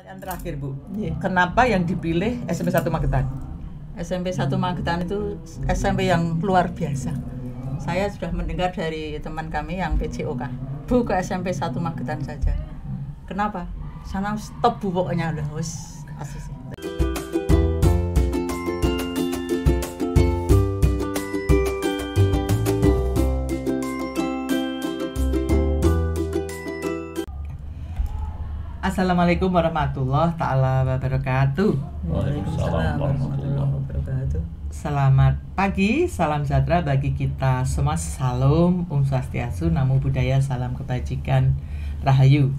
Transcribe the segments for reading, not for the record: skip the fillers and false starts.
Pertanyaan terakhir, Bu. Yeah. Kenapa yang dipilih SMP 1 Magetan? SMP 1 Magetan itu SMP yang luar biasa. Saya sudah mendengar dari teman kami yang PJOK, Bu, ke SMP 1 Magetan saja. Kenapa? Sana stop, Bu, pokoknya udah wis asli sih. Assalamualaikum warahmatullahi ta'ala wabarakatuh. Waalaikumsalam warahmatullahi wabarakatuh. Selamat pagi, salam sejahtera bagi kita semua. Salam, Om Swastiastu, Namo Buddhaya, salam kebajikan, Rahayu.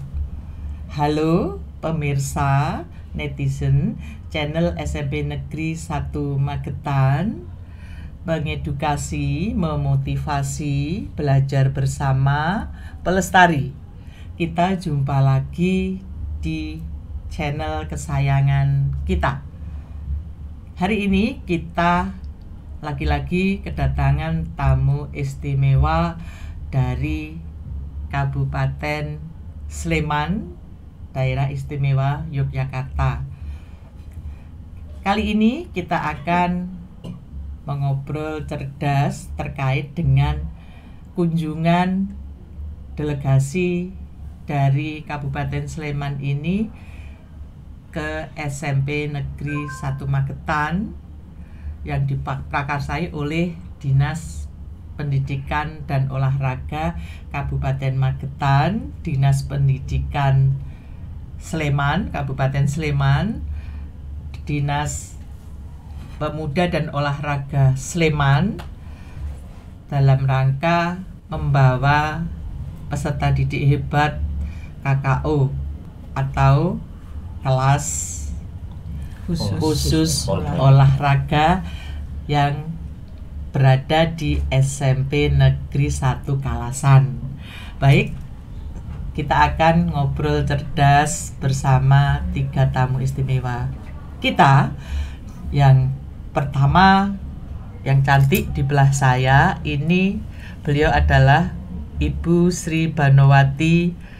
Halo pemirsa netizen channel SMP Negeri 1 Magetan, mengedukasi, memotivasi, belajar bersama, pelestari. Kita jumpa lagi di channel kesayangan kita. Hari ini kita lagi-lagi kedatangan tamu istimewa dari Kabupaten Sleman, Daerah Istimewa Yogyakarta. Kali ini kita akan mengobrol cerdas terkait dengan kunjungan delegasi dari Kabupaten Sleman ini ke SMP Negeri 1 Magetan yang diprakarsai oleh Dinas Pendidikan dan Olahraga Kabupaten Magetan, Dinas Pendidikan Sleman, Kabupaten Sleman, Dinas Pemuda dan Olahraga Sleman, dalam rangka membawa peserta didik hebat KKO atau kelas khusus olahraga yang berada di SMP Negeri 1 Kalasan. Baik, kita akan ngobrol cerdas bersama 3 tamu istimewa kita. Yang pertama, yang cantik di belah saya ini, beliau adalah Ibu Sri Banowati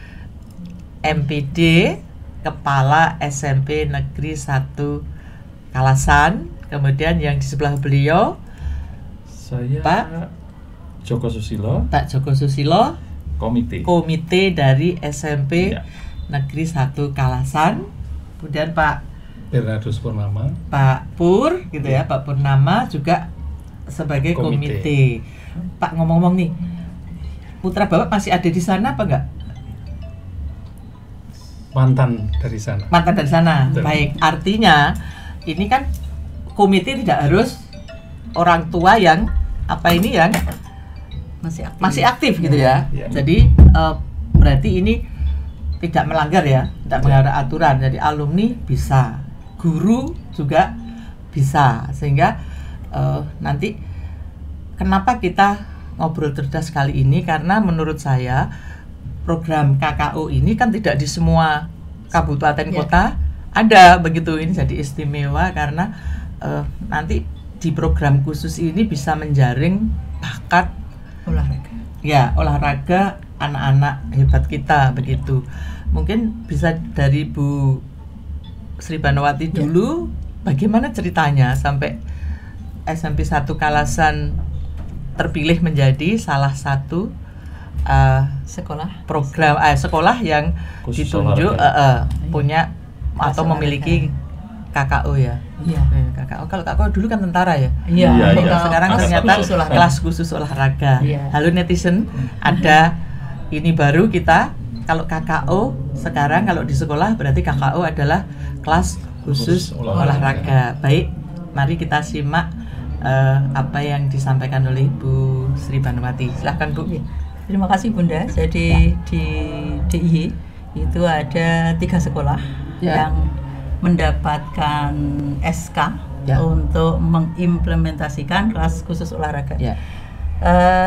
MPD, Kepala SMP Negeri 1 Kalasan. Kemudian yang di sebelah beliau, saya Pak Joko Susilo, Pak Joko Susilo, komite dari SMP Negeri 1 Kalasan. Kemudian Pak Bernardus Purnama, Pak Pur gitu ya, Pak Purnama juga sebagai komite. Pak, ngomong-ngomong nih, putra Bapak masih ada di sana apa enggak? mantan dari sana. Mantan dari sana. Betul. Baik, artinya ini kan komite tidak harus orang tua yang yang masih aktif gitu ya. Ya. Jadi berarti ini tidak melanggar ya, tidak melanggar aturan. Jadi alumni bisa, guru juga bisa. Sehingga nanti kenapa kita ngobrol cerdas kali ini, karena menurut saya program KKO ini kan tidak di semua kabupaten kota ada begitu. Ini jadi istimewa karena nanti di program khusus ini bisa menjaring bakat olahraga anak-anak hebat kita begitu. Mungkin bisa dari Bu Sri Banowati dulu, bagaimana ceritanya sampai SMP 1 Kalasan terpilih menjadi salah satu sekolah yang Khusus ditunjuk punya atau memiliki KKO ya. Iya. KKO, kalau KKO dulu kan tentara ya. Iya. Sekarang ternyata kelas khusus olahraga. Iya. Halo netizen, ada ini baru kita. Kalau KKO sekarang kalau di sekolah berarti KKO adalah kelas khusus olahraga. Baik, mari kita simak apa yang disampaikan oleh Bu Sri Banowati. Silahkan Bu. Terima kasih Bunda. Jadi di DIY itu ada 3 sekolah yang mendapatkan SK untuk mengimplementasikan kelas khusus olahraga.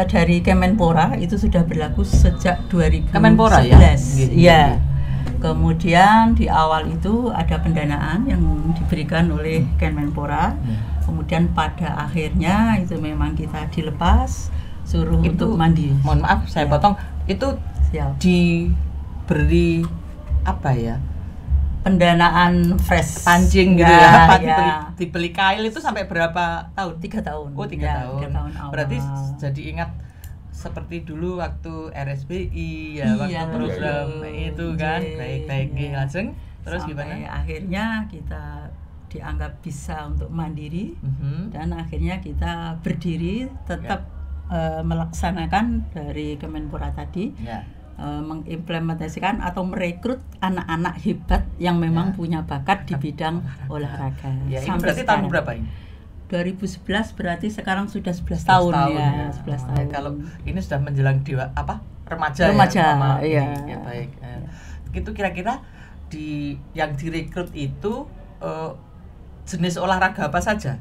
Dari Kemenpora itu sudah berlaku sejak 2011. Kemenpora Ya. Kemudian di awal itu ada pendanaan yang diberikan oleh Kemenpora. Kemudian pada akhirnya itu memang kita dilepas, suruh Itu, untuk mandiri. Mohon maaf saya potong. Itu Siap. diberi apa ya? pendanaan fresh pancing gitu ya, ya, Pak, ya. dibeli kail itu sampai berapa tahun? 3 tahun. Oh, 3 Ya, tahun. 3 tahun awal. Berarti jadi ingat seperti dulu waktu RSBI ya, Iya, waktu program betul. itu kan. Iya. Baik-baik nggih, lajeng terus Sampai gimana? akhirnya kita dianggap bisa untuk mandiri Mhm. dan akhirnya kita berdiri tetap melaksanakan dari Kemenpora tadi, Ya. mengimplementasikan atau merekrut anak-anak hebat yang memang Ya. punya bakat di bidang olahraga. Ya, ini Sampai berarti tahun sekarang. berapa ini? 2011 berarti sekarang sudah 11 tahun ya, 11 Oh, tahun. kalau ini sudah menjelang remaja Remaja, ya, Mama. iya. Ya, baik. Itu kira-kira yang direkrut itu jenis olahraga apa saja?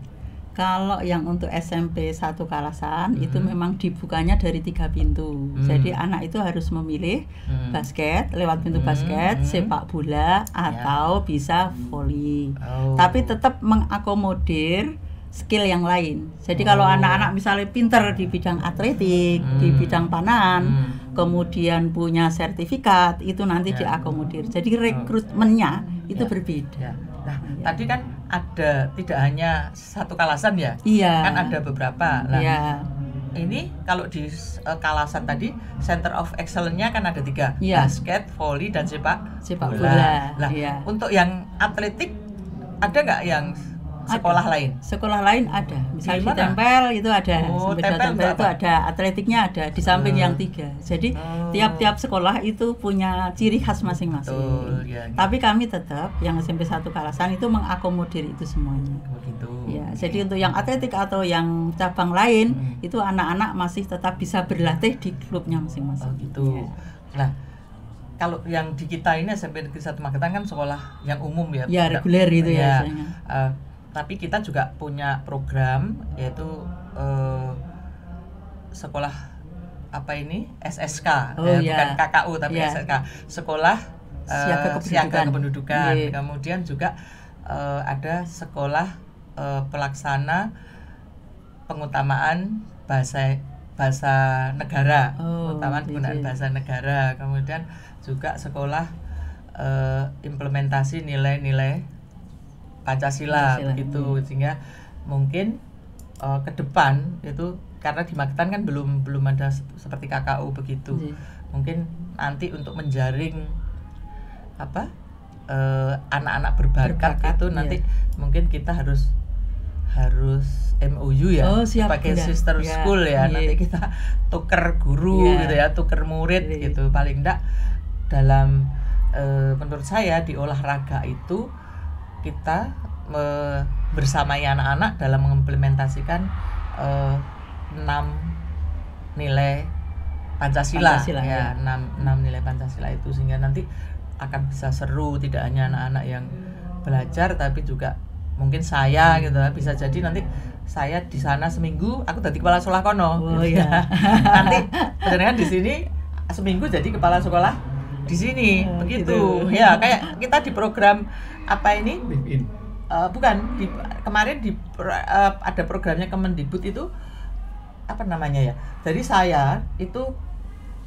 Kalau yang untuk SMP 1 Kalasan itu memang dibukanya dari 3 pintu. Jadi anak itu harus memilih basket, lewat pintu basket, sepak bola atau bisa voli. Oh. Tapi tetap mengakomodir skill yang lain. Jadi kalau anak-anak misalnya pinter di bidang atletik, di bidang panahan, kemudian punya sertifikat, itu nanti diakomodir. Jadi rekrutmennya itu berbeda. Ya. Nah, tadi kan ada tidak hanya 1 Kalasan ya? Iya. Kan ada beberapa. Nah, Iya. ini kalau di Kalasan tadi Center of Excellence-nya kan ada 3, Iya. basket, voli, dan sepak bola. Lah, Iya. untuk yang atletik ada nggak yang sekolah lain? Sekolah lain ada, misalnya di Di mana? Tempel itu ada, Oh, Sempit Tempel Tempel itu itu apa? ada, atletiknya ada di samping yang 3. Jadi tiap-tiap sekolah itu punya ciri khas masing-masing. Betul, ya, gitu. Tapi kami tetap yang SMP 1 Kalasan itu mengakomodir itu semuanya. Begitu. Ya, jadi untuk yang atletik atau yang cabang lain itu anak-anak masih tetap bisa berlatih di klubnya masing-masing. Oh, gitu. Ya. Nah, kalau yang di kita ini SMP Negeri 1 Magetan kan sekolah yang umum ya. Ya, reguler itu ya biasanya. Tapi kita juga punya program yaitu sekolah apa ini SSK, Oh, bukan ya. KKU tapi Ya. SSK, sekolah siaga kependudukan. Iya. Kemudian juga ada sekolah pelaksana pengutamaan bahasa negara, pengutamaan penggunaan bahasa negara. Kemudian juga sekolah implementasi nilai-nilai Pancasila begitu, sehingga mungkin ke depan itu karena di Magetan kan belum ada seperti KKU begitu. Mungkin nanti untuk menjaring anak-anak berbakat itu nanti mungkin kita harus MOU ya, pakai sister school ya. Nanti kita tuker guru gitu ya, tuker murid gitu. Paling enggak dalam menurut saya di olahraga itu kita bersamai anak-anak dalam mengimplementasikan 6 nilai Pancasila ya, 6 nilai Pancasila itu, sehingga nanti akan bisa seru, tidak hanya anak-anak yang belajar tapi juga mungkin saya gitu, bisa jadi nanti saya di sana seminggu aku jadi kepala sekolah kono. Nanti sebenarnya di sini seminggu jadi kepala sekolah di sini begitu. Ya, kayak kita di program apa ini? Bukan kemarin ada programnya Kemendikbud itu apa namanya ya? Jadi saya itu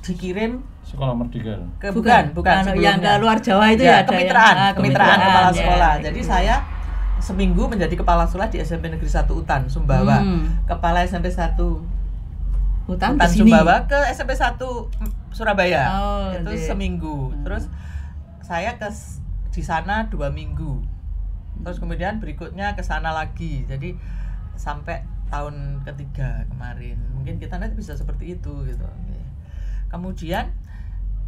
dikirim Sekolah Merdeka. Bukan yang ke luar Jawa itu ya, kemitraan kepala sekolah. Jadi gitu. saya seminggu menjadi kepala sekolah di SMP Negeri 1 Utan Sumbawa. Kepala SMP 1 Utan Sumbawa ke SMP 1 Surabaya. Itu seminggu. Terus saya di sana 2 minggu. Terus kemudian berikutnya ke sana lagi. Jadi sampai tahun ketiga kemarin. Mungkin kita nanti bisa seperti itu gitu. Kemudian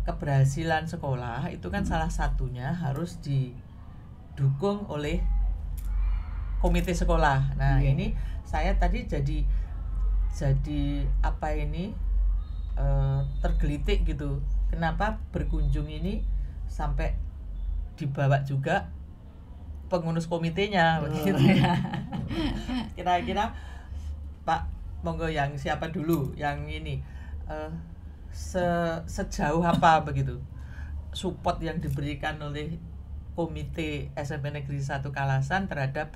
keberhasilan sekolah itu kan salah satunya harus didukung oleh komite sekolah. Nah, ini saya tadi jadi apa ini tergelitik gitu. Kenapa berkunjung ini sampai dibawa juga pengurus komitenya begitu. Kira-kira Pak, monggo yang siapa dulu yang ini sejauh apa begitu support yang diberikan oleh komite SMP Negeri 1 Kalasan terhadap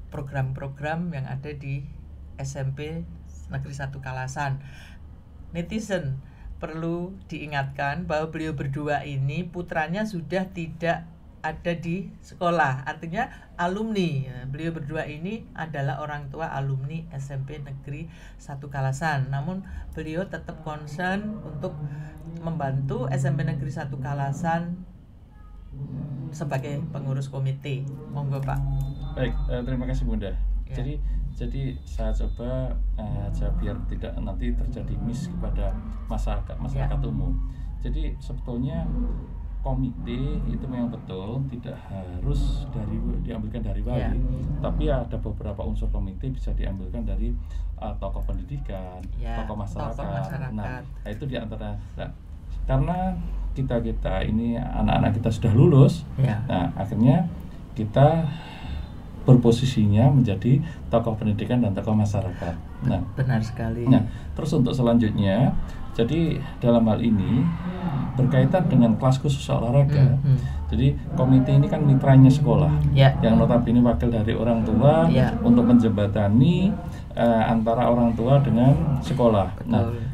program-program yang ada di SMP Negeri 1 Kalasan. Netizen perlu diingatkan bahwa beliau berdua ini putranya sudah tidak ada di sekolah, artinya alumni. Ya, beliau berdua ini adalah orang tua alumni SMP Negeri 1 Kalasan. Namun beliau tetap concern untuk membantu SMP Negeri 1 Kalasan sebagai pengurus komite. Monggo Pak. Baik, terima kasih Bunda. Ya. Jadi saya coba biar tidak nanti terjadi miss kepada masyarakat umum. Jadi sebetulnya komite itu memang betul tidak harus diambilkan dari wali, Ya. tapi ada beberapa unsur komite bisa diambilkan dari tokoh pendidikan, Ya, tokoh masyarakat. tokoh masyarakat. Nah, itu diantara. Nah, karena kita ini anak-anak kita sudah lulus, Ya. nah akhirnya kita berposisinya menjadi tokoh pendidikan dan tokoh masyarakat. Nah, Benar sekali. nah, terus untuk selanjutnya, jadi dalam hal ini berkaitan dengan kelas khusus olahraga. Jadi komite ini kan mitranya sekolah, Ya. yang notabene wakil dari orang tua Ya. untuk menjembatani antara orang tua dengan sekolah. Nah, Betul.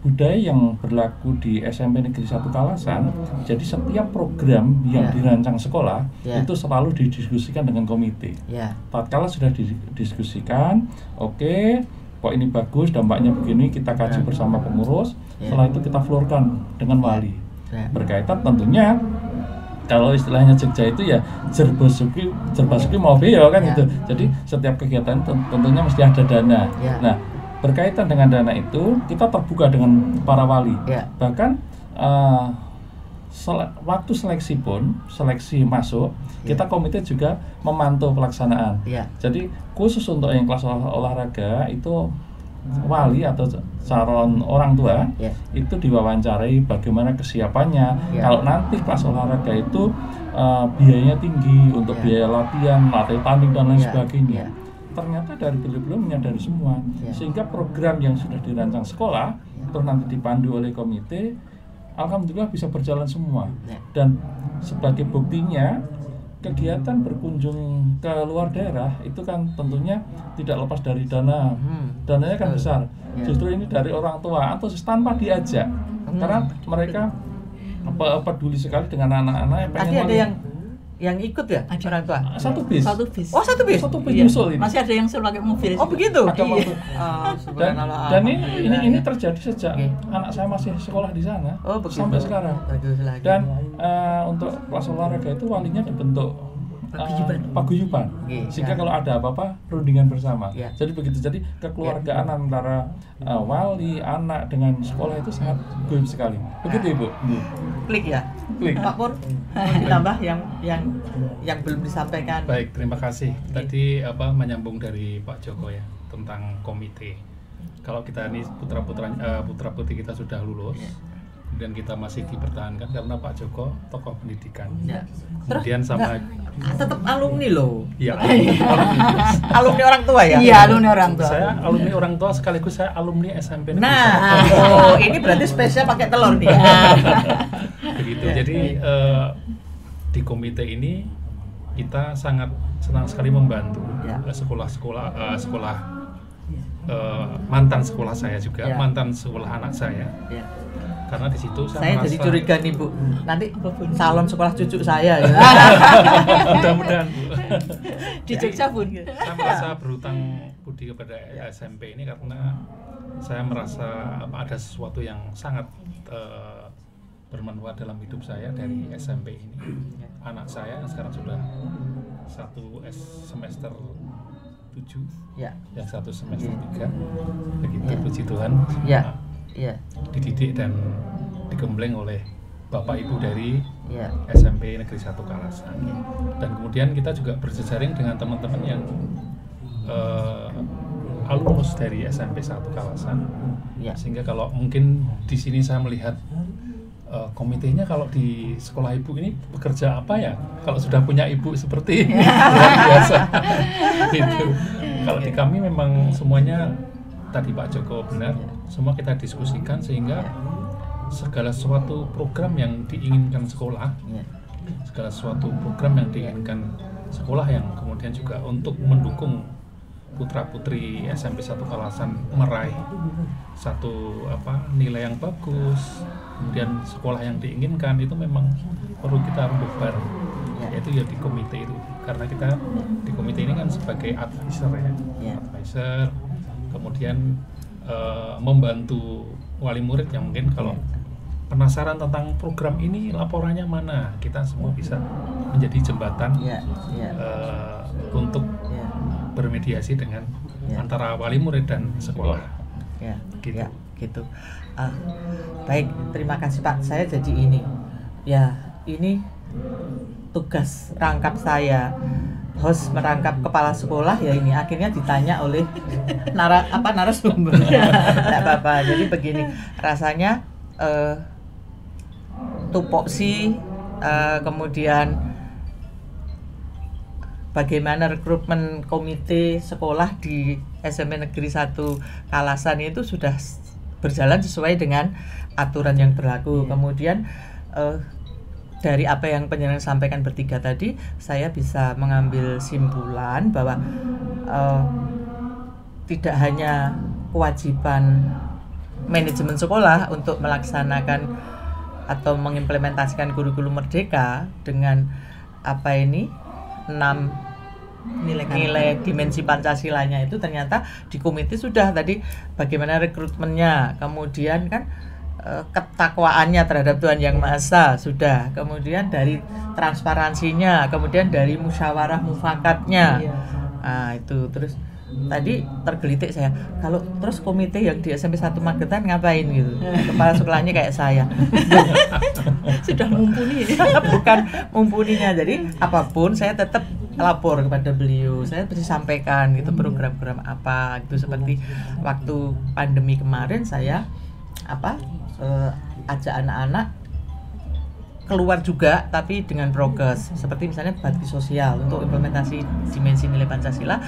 budaya yang berlaku di SMP Negeri 1 Kalasan, jadi setiap program yang Ya. dirancang sekolah Ya. itu selalu didiskusikan dengan komite. Ya. Tatkala sudah didiskusikan, oke, kok ini bagus, dampaknya begini, kita kaji Ya. bersama pengurus. Ya. Setelah itu kita florkan dengan wali. Ya. Berkaitan tentunya, kalau istilahnya Jogja itu ya jerbasuki mau beo kan Ya. gitu. Jadi setiap kegiatan tentunya mesti ada dana. Ya. Nah, berkaitan dengan dana itu kita terbuka dengan para wali. Ya. Bahkan waktu seleksi pun, seleksi masuk, Ya. kita komite juga memantau pelaksanaan. Ya. Jadi khusus untuk yang kelas olahraga itu wali atau calon orang tua Ya. itu diwawancarai bagaimana kesiapannya. Ya. Kalau nanti kelas olahraga itu biayanya tinggi untuk Ya. biaya latihan, latih tanding dan lain Ya. sebagainya. Ya. Ternyata dari beliau menyadari semua, Ya. sehingga program yang sudah dirancang sekolah terus nanti dipandu oleh komite, alhamdulillah bisa berjalan semua. Ya. Dan sebagai buktinya, kegiatan berkunjung ke luar daerah itu kan tentunya tidak lepas dari dana. Dananya kan Betul. besar. Ya. Justru ini dari orang tua atau tanpa diajak, karena mereka peduli sekali dengan anak-anak yang pengen Tadi ada melihat. yang ikut ya Ada. orang tua. Satu bis. Satu bis. Oh, satu bis. Satu bis Iya. nyusul ini. Masih ada yang suruh pakai mobil. Oh, begitu. Ada Iya. waktu. dan Subhanallah, dan alhamdulillah, ini ya. terjadi sejak Oke. anak saya masih sekolah di sana Oh, begitu. sampai sekarang. Bagus lagi. Dan untuk kelas olahraga itu walinya dibentuk paguyuban. Oke, Sehingga ya. kalau ada apa-apa perundingan bersama. Ya. Jadi begitu. Jadi kekeluargaan antara wali, anak dengan sekolah itu sangat guyup sekali. Begitu Ibu. Klik ya. Klik. Pak Pur, mau ditambah yang belum disampaikan. Baik, terima kasih. Tadi menyambung dari Pak Joko ya tentang komite. Kalau kita ini putra-putri kita sudah lulus, dan kita masih dipertahankan karena Pak Joko tokoh pendidikan. Ya. Kemudian sama Tetap alumni loh. ya Alumni orang tua ya? Iya, alumni orang tua. saya alumni orang tua sekaligus saya alumni SMP Negeri Nah, 1. oh ini berarti spesial pakai telur nih. Begitu. Ya. Jadi di komite ini kita sangat senang sekali membantu Ya. sekolah mantan sekolah saya juga, Ya. mantan sekolah anak saya. Ya. Karena di situ Saya merasa jadi curiga nih Bu. Nanti calon sekolah cucu saya ya. mudah-mudahan Bu. Di Jogja pun. Saya merasa berhutang budi kepada SMP ini karena saya merasa ada sesuatu yang sangat bermanfaat dalam hidup saya dari SMP ini. Anak saya yang sekarang sudah semester 7, Ya. yang satu semester 3, begitu Ya. puji Tuhan. Ya. Nah, Iya. dididik dan digembleng oleh Bapak Ibu dari Iya. SMP Negeri 1 Kalasan. Dan kemudian kita juga berjejaring dengan teman-teman yang alumnus dari SMP 1 Kalasan. Ya. Sehingga kalau mungkin di sini saya melihat komitenya kalau di sekolah ibu ini bekerja apa ya? Kalau sudah punya ibu seperti ini, luar biasa. Gitu. Kalau di kami memang semuanya tadi Pak Joko benar, semua kita diskusikan sehingga segala suatu program yang diinginkan sekolah, Ya. segala suatu program yang diinginkan sekolah yang kemudian juga untuk mendukung putra-putri SMP 1 Kalasan meraih satu nilai yang bagus, kemudian sekolah yang diinginkan, itu memang perlu kita rembuk bareng, yaitu ya di komite itu, karena kita di komite ini kan sebagai advisor advisor, kemudian membantu wali murid yang mungkin kalau penasaran tentang program ini laporannya mana, kita semua bisa menjadi jembatan untuk bermediasi dengan antara wali murid dan sekolah. Gitu. Baik, terima kasih Pak. Saya jadi ini tugas rangkap saya, host merangkap kepala sekolah ya, ini akhirnya ditanya oleh narasumber. Tidak apa-apa. Jadi begini, rasanya tupoksi, kemudian bagaimana rekrutmen komite sekolah di SMP Negeri 1 Kalasan itu sudah berjalan sesuai dengan aturan yang berlaku. Kemudian dari apa yang penjelasan sampaikan bertiga tadi, saya bisa mengambil simpulan bahwa tidak hanya kewajiban manajemen sekolah untuk melaksanakan atau mengimplementasikan kurikulum merdeka dengan 6 nilai dimensi Pancasilanya itu, ternyata di komite sudah tadi bagaimana rekrutmennya, kemudian kan ketakwaannya terhadap Tuhan Yang Maha Esa sudah, kemudian dari transparansinya, kemudian dari musyawarah mufakatnya. Nah, itu terus tadi tergelitik saya, kalau terus komite yang di SMP 1 Magetan ngapain gitu, kepala sekolahnya kayak saya. Sudah mumpuni. Bukan mumpuninya, jadi apapun saya tetap lapor kepada beliau, saya bisa sampaikan gitu program-program apa gitu. Seperti waktu pandemi kemarin saya ajak anak-anak keluar juga, tapi dengan progres, seperti misalnya bakti sosial untuk implementasi dimensi nilai Pancasila.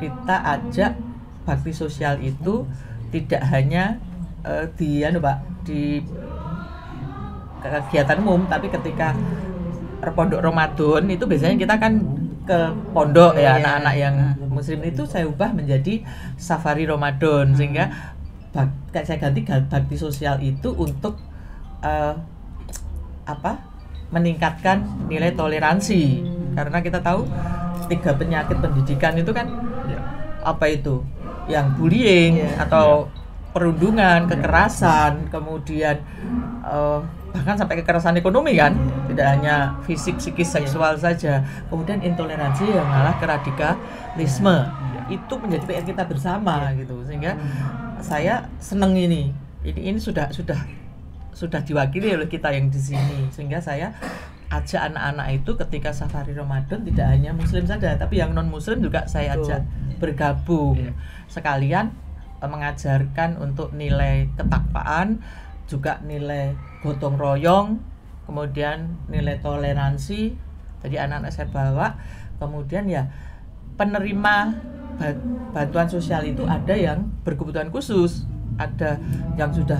Kita ajak bakti sosial itu tidak hanya di kegiatan umum, tapi ketika pondok Ramadan itu biasanya kita kan ke pondok anak-anak yang muslim itu saya ubah menjadi safari Ramadan, sehingga saya ganti bakti sosial itu untuk meningkatkan nilai toleransi, karena kita tahu 3 penyakit pendidikan itu kan yang bullying atau perundungan, kekerasan, kemudian bahkan sampai kekerasan ekonomi kan, tidak hanya fisik, psikis, seksual saja, kemudian intoleransi yang malah ke radikalisme. Itu menjadi PR kita bersama gitu, sehingga saya seneng ini sudah diwakili oleh kita yang di sini, sehingga saya ajak anak-anak itu ketika safari Ramadan tidak hanya muslim saja, tapi yang non muslim juga saya ajak bergabung, sekalian mengajarkan untuk nilai ketakwaan, juga nilai gotong royong, kemudian nilai toleransi. Jadi anak-anak saya bawa, kemudian ya penerima bantuan sosial itu ada yang berkebutuhan khusus, ada yang sudah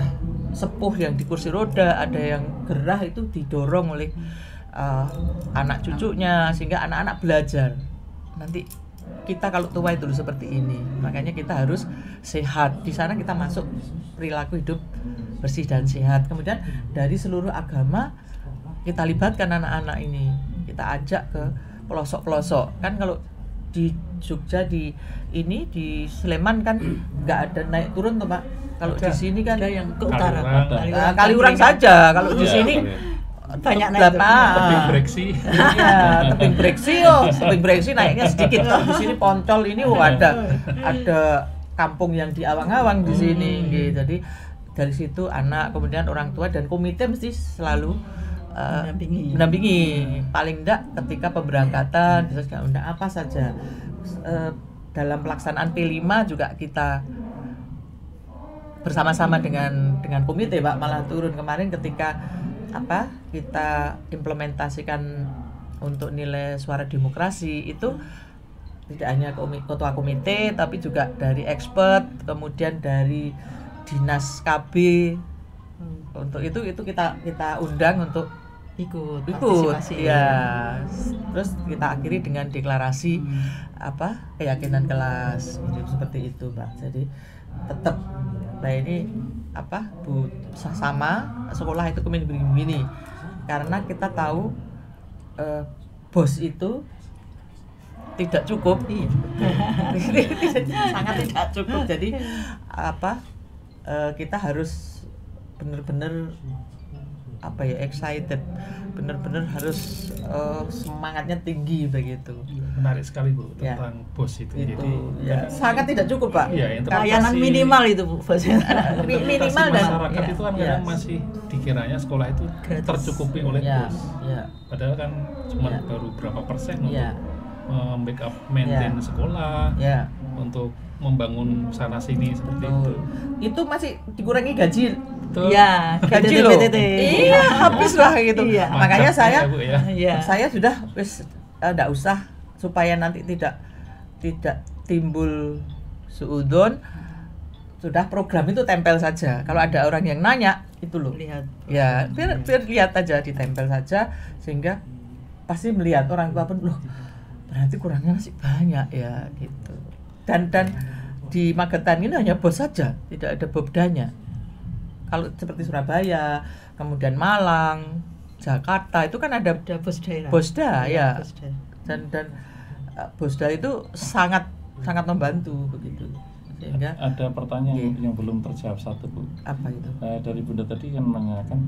sepuh yang di kursi roda, ada yang gerah itu didorong oleh anak cucunya, sehingga anak-anak belajar nanti kita kalau tua itu seperti ini. Makanya kita harus sehat. Di sana kita masuk perilaku hidup bersih dan sehat. Kemudian dari seluruh agama kita libatkan anak-anak ini, kita ajak ke pelosok-pelosok. Kan kalau di Jogja di Sleman kan nggak ada naik turun tuh Pak. Kalau di sini kan ada yang ke utara, Kaliurang saja. Kalau di sini banyak naik tebing breksi. Iya, tebing breksi naiknya sedikit. Kalau di sini Poncol ini ada kampung yang di awang-awang di sini gitu. Jadi dari situ anak, kemudian orang tua dan komite mesti selalu mendampingi. Paling enggak ketika pemberangkatan, bisa undang apa saja. Dalam pelaksanaan P5 juga kita bersama-sama dengan komite Pak, malah turun kemarin ketika kita implementasikan untuk nilai suara demokrasi itu tidak hanya ketua komite, tapi juga dari expert, kemudian dari dinas KB. Untuk itu kita undang untuk ikut ikut partisipasi. ya. Terus kita akhiri dengan deklarasi keyakinan kelas seperti itu, Pak. Jadi tetap ini Bu, sama sekolah itu begini karena kita tahu bos itu tidak cukup. Sangat tidak cukup. Jadi kita harus benar-benar excited, benar-benar harus semangatnya tinggi begitu. Menarik sekali Bu Ya. tentang bos itu. Itu Jadi ya sangat tidak cukup, Pak. Iya, Layanan minimal itu Bu. Minimal dan masyarakat itu kan kadang masih dikiranya sekolah itu Gratis. tercukupi oleh ya, bos. ya, Padahal kan cuma Ya. baru berapa persen ya, untuk backup maintain Ya. sekolah, ya. untuk membangun sana sini seperti itu. Itu masih dikurangi gaji. Betul. Iya, Gaji loh. PTT. Iya, habis lah gitu. Iya. Makanya Mantap saya ya, Bu, ya. Iya. saya sudah enggak usah supaya nanti tidak timbul suudon, sudah program itu tempel saja. Kalau ada orang yang nanya itu loh. Lihat. Ya, biar lihat aja, ditempel saja sehingga pasti melihat orang tua pun loh, berarti kurangnya masih banyak ya gitu. Dan di Magetan ini hanya bos saja, tidak ada bobdanya. Kalau seperti Surabaya, kemudian Malang, Jakarta itu kan ada Bos daerah. bosda ya. Bos daerah. Dan bosda itu sangat membantu begitu. Sehingga Ada pertanyaan yang belum terjawab satu, Bu. apa itu? Dari Bunda tadi kan menanyakan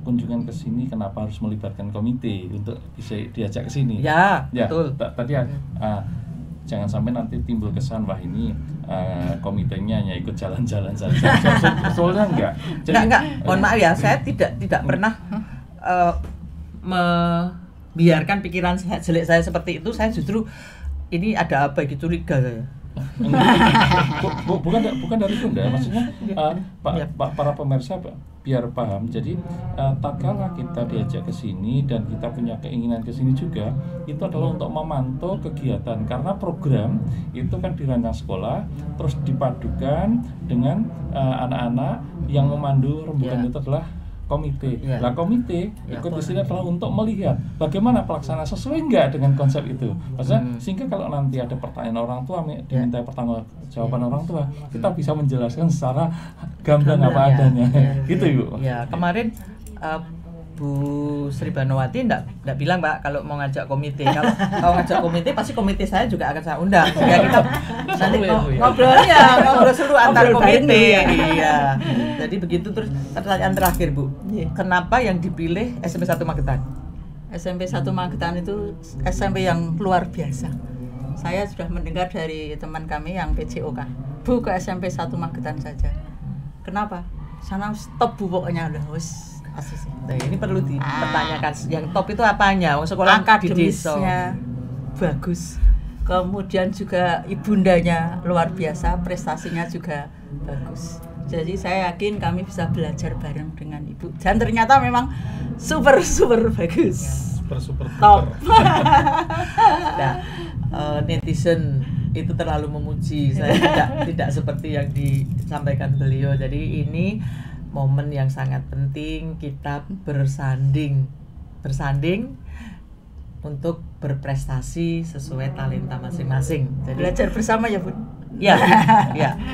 kunjungan ke sini kenapa harus melibatkan komite untuk bisa diajak ke sini. Ya, Ya, betul. tadi jangan sampai nanti timbul kesan wah ini komitenya hanya ikut jalan-jalan saja. Soalnya enggak. Enggak. Mohon maaf ya, saya tidak pernah membiarkan pikiran jelek saya seperti itu. Saya justru ini ada apa gitu, curiga saya. bukan dari Bunda, maksudnya para pemirsa biar paham. Jadi tatkala kita diajak ke sini dan kita punya keinginan ke sini juga, itu adalah untuk memantau kegiatan karena program itu kan dirancang sekolah terus dipadukan dengan anak-anak yang memandu rembukan itu adalah komite. Ya. Lah komite ikut di sini adalah untuk melihat bagaimana pelaksanaan sesuai enggak dengan konsep itu. Maksudnya sehingga kalau nanti ada pertanyaan orang tua diminta pertanggungjawaban orang tua, kita bisa menjelaskan secara gamblang apa adanya. Gitu, Ibu. Ya, kemarin Bu Sri Banowati enggak bilang, Pak, kalau mau ngajak komite. Kalau ngajak komite pasti komite saya juga akan saya undang. Sehingga kita nanti ngobrol seru antar komite. Iya. Jadi begitu. Terus pertanyaan terakhir, Bu. Kenapa yang dipilih SMP 1 Magetan? SMP 1 Magetan itu SMP yang luar biasa. Saya sudah mendengar dari teman kami yang PJOK. Bu, ke SMP 1 Magetan saja. Kenapa? Sana stop Bu pokoknya udah wis. Nah, ini perlu dipertanyakan yang top itu apanya? Sekolah di desa akademisnya bagus. Kemudian juga ibundanya luar biasa, prestasinya juga bagus. Jadi saya yakin kami bisa belajar bareng dengan Ibu. Dan ternyata memang super bagus. Super Top. Nah, netizen itu terlalu memuji. Saya tidak seperti yang disampaikan beliau. Jadi ini momen yang sangat penting kita bersanding untuk berprestasi sesuai talenta masing-masing. Jadi Belajar bersama ya, Bu. ya,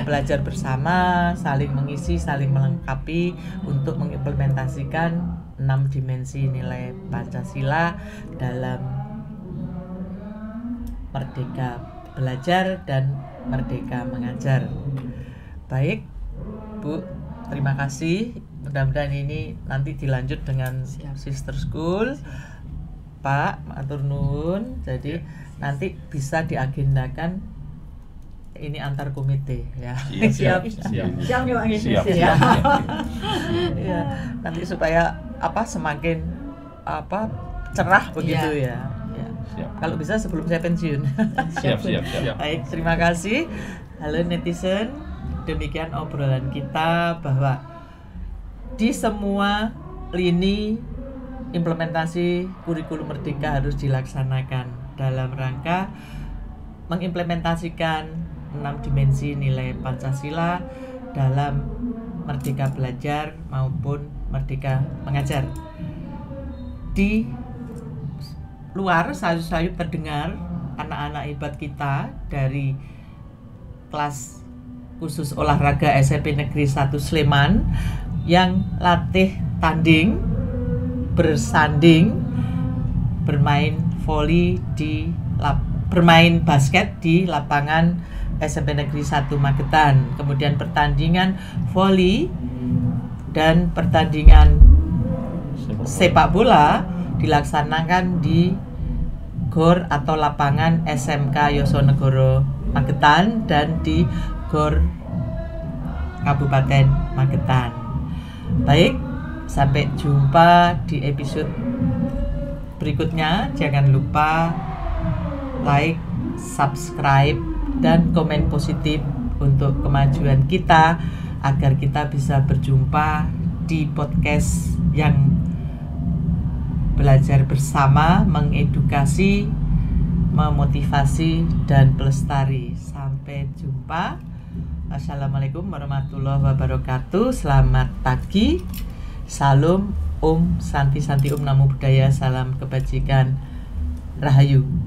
belajar bersama, saling mengisi, saling melengkapi untuk mengimplementasikan 6 dimensi nilai Pancasila dalam merdeka belajar dan merdeka mengajar. Baik, Bu, terima kasih. Mudah-mudahan ini nanti dilanjut dengan sister school. Pak, matur nuwun. Jadi nanti bisa diagendakan ini antar komite ya. Siap. Siap ya, Pak. Siap. Ya, nanti supaya semakin cerah begitu ya. Siap. Kalau bisa sebelum saya pensiun. Siap. Baik, terima kasih. Halo netizen, demikian obrolan kita bahwa di semua lini implementasi kurikulum merdeka harus dilaksanakan dalam rangka mengimplementasikan 6 dimensi nilai Pancasila dalam merdeka belajar maupun merdeka mengajar. di luar sayup-sayup terdengar anak-anak hebat kita dari kelas khusus olahraga SMP Negeri 1 Sleman yang latih tanding, bersanding, bermain voli bermain basket di lapangan SMP Negeri 1 Magetan. Kemudian pertandingan voli dan pertandingan sepak bola dilaksanakan di GOR atau lapangan SMK Yosonegoro Magetan dan di GOR Kabupaten Magetan. Baik, sampai jumpa di episode berikutnya. Jangan lupa like, subscribe, dan komen positif untuk kemajuan kita agar kita bisa berjumpa di podcast yang belajar bersama, mengedukasi, memotivasi, dan pelestari. Sampai jumpa. Assalamualaikum warahmatullahi wabarakatuh. Selamat pagi. Salam, Om Santi Santi Om Namo Buddhaya. Salam kebajikan. Rahayu.